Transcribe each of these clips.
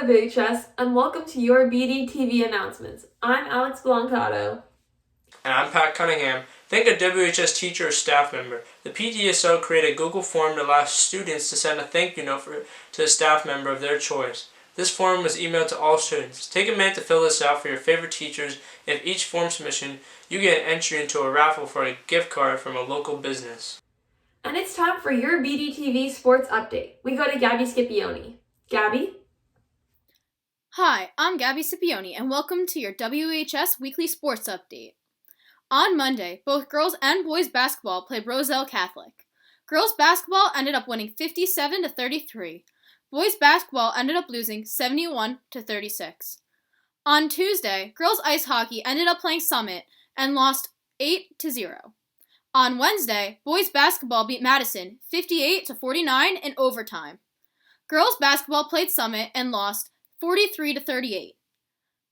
WHS, and welcome to your BDTV announcements. I'm Alex Blancato. And I'm Pat Cunningham. Thank a WHS teacher or staff member. The PDSO created a Google form to allow students to send a thank you note to a staff member of their choice. This form was emailed to all students. Take a minute to fill this out for your favorite teachers. If each form submission, you get an entry into a raffle for a gift card from a local business. And it's time for your BDTV sports update. We go to Gabby Scipione. Gabby? Hi, I'm Gabby Scipione, and welcome to your WHS Weekly Sports Update. On Monday, both girls and boys basketball played Roselle Catholic. Girls basketball ended up winning 57-33. Boys basketball ended up losing 71-36. On Tuesday, girls ice hockey ended up playing Summit and lost 8-0. On Wednesday, boys basketball beat Madison 58-49 in overtime. Girls basketball played Summit and lost 43-38.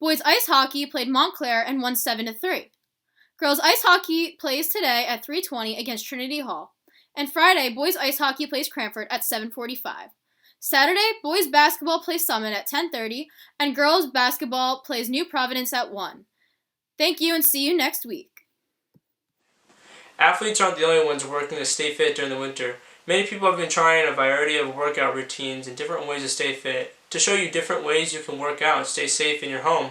Boys ice hockey played Montclair and won 7-3. Girls ice hockey plays today at 3:20 against Trinity Hall. And Friday, boys ice hockey plays Cranford at 7:45. Saturday, boys basketball plays Summit at 10:30, and girls basketball plays New Providence at 1. Thank you and see you next week. Athletes aren't the only ones working to stay fit during the winter. Many people have been trying a variety of workout routines and different ways to stay fit. To show you different ways you can work out and stay safe in your home,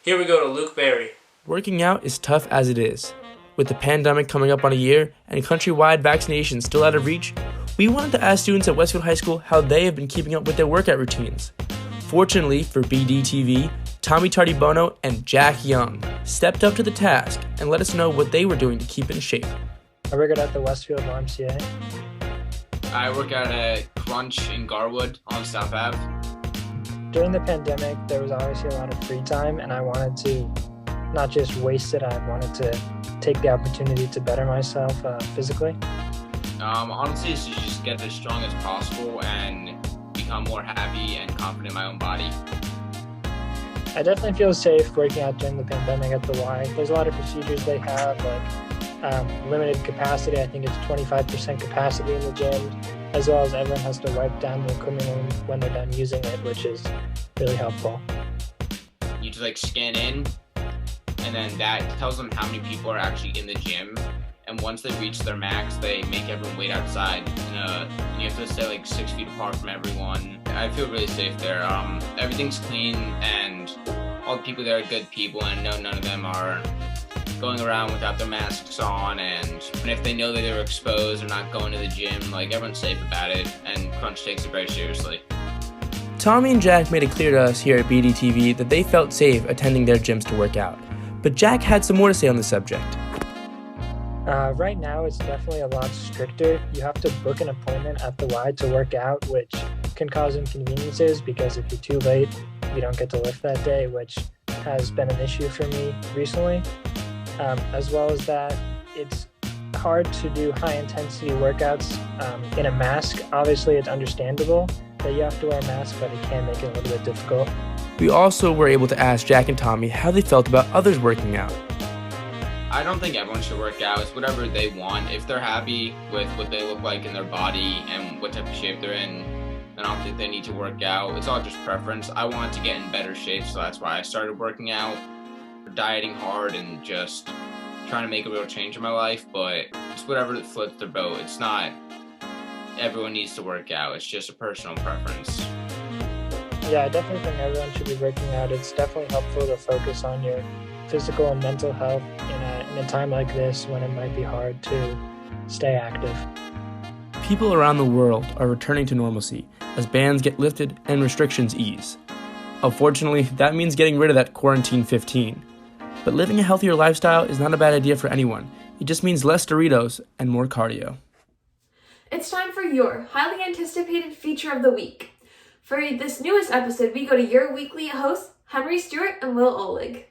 here we go to Luke Berry. Working out is tough as it is. With the pandemic coming up on a year and countrywide vaccinations still out of reach, we wanted to ask students at Westfield High School how they have been keeping up with their workout routines. Fortunately for BDTV, Tommy Tardibono and Jack Young stepped up to the task and let us know what they were doing to keep in shape. I work at the Westfield YMCA. I work at Crunch in Garwood on South Ave. During the pandemic, there was obviously a lot of free time, and I wanted to not just waste it, I wanted to take the opportunity to better myself physically. Honestly, it's to just get as strong as possible and become more happy and confident in my own body. I definitely feel safe working out during the pandemic at the Y. There's a lot of procedures they have, like limited capacity. I think it's 25% capacity in the gym, as well as everyone has to wipe down the equipment when they're done using it, which is really helpful. You just scan in, and then that tells them how many people are actually in the gym. And once they reach their max, they make everyone wait outside. And you have to stay 6 feet apart from everyone. I feel really safe there. Everything's clean, and all the people there are good people, and I know none of them are going around without their masks on. And if they know that they're exposed, they're not going to the gym. Everyone's safe about it, and Crunch takes it very seriously. Tommy and Jack made it clear to us here at BDTV that they felt safe attending their gyms to work out. But Jack had some more to say on the subject. Right now, it's definitely a lot stricter. You have to book an appointment at the Y to work out, which can cause inconveniences because if you're too late, you don't get to lift that day, which has been an issue for me recently. As well as that, it's hard to do high-intensity workouts in a mask. Obviously, it's understandable that you have to wear a mask, but it can make it a little bit difficult. We also were able to ask Jack and Tommy how they felt about others working out. I don't think everyone should work out. It's whatever they want. If they're happy with what they look like in their body and what type of shape they're in, then I don't think they need to work out. It's all just preference. I wanted to get in better shape, so that's why I started working out, dieting hard, and just trying to make a real change in my life. But it's whatever floats their boat. It's not everyone needs to work out. It's just a personal preference. Yeah, I definitely think everyone should be working out. It's definitely helpful to focus on your physical and mental health in a time like this when it might be hard to stay active. People around the world are returning to normalcy as bans get lifted and restrictions ease. Unfortunately, that means getting rid of that quarantine 15. But living a healthier lifestyle is not a bad idea for anyone. It just means less Doritos and more cardio. It's time for your highly anticipated feature of the week. For this newest episode, we go to your weekly hosts, Henry Stewart and Will Oleg.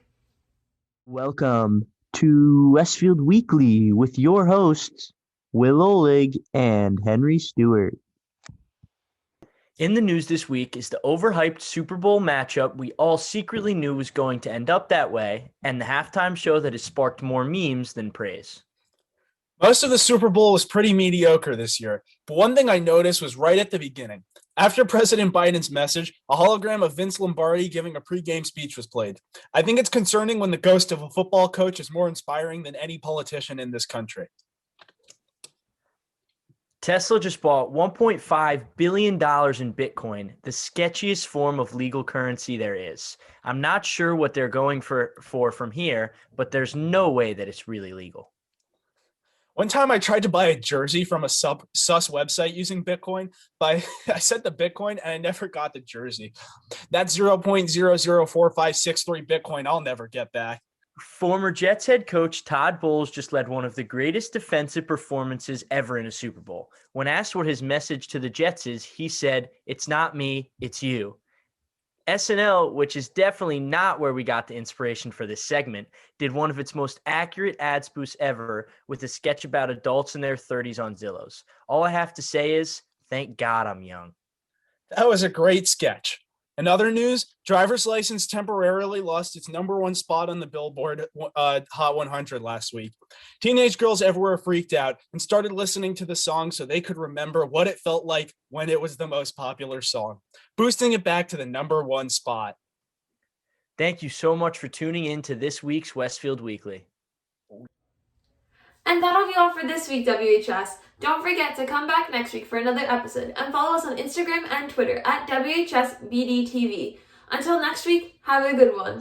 Welcome to Westfield Weekly with your hosts, Will Oleg and Henry Stewart. In the news this week is the overhyped Super Bowl matchup we all secretly knew was going to end up that way, and the halftime show that has sparked more memes than praise. Most of the Super Bowl was pretty mediocre this year, but one thing I noticed was right at the beginning. After President Biden's message, a hologram of Vince Lombardi giving a pregame speech was played. I think it's concerning when the ghost of a football coach is more inspiring than any politician in this country. Tesla just bought $1.5 billion in Bitcoin, the sketchiest form of legal currency there is. I'm not sure what they're going for from here, but there's no way that it's really legal. One time I tried to buy a jersey from a sus website using Bitcoin, but I sent the Bitcoin and I never got the jersey. That's 0.004563 Bitcoin I'll never get back. Former Jets head coach Todd Bowles just led one of the greatest defensive performances ever in a Super Bowl. When asked what his message to the Jets is, he said, "It's not me, it's you." SNL, which is definitely not where we got the inspiration for this segment, did one of its most accurate ad spoofs ever with a sketch about adults in their 30s on Zillows. All I have to say is, thank God I'm young. That was a great sketch. In other news, Driver's License temporarily lost its #1 spot on the Billboard Hot 100 last week. Teenage girls everywhere freaked out and started listening to the song so they could remember what it felt like when it was the most popular song, boosting it back to the #1 spot. Thank you so much for tuning in to this week's Westfield Weekly. And that'll be all for this week, WHS. Don't forget to come back next week for another episode and follow us on Instagram and Twitter at WHSBDTV. Until next week, have a good one.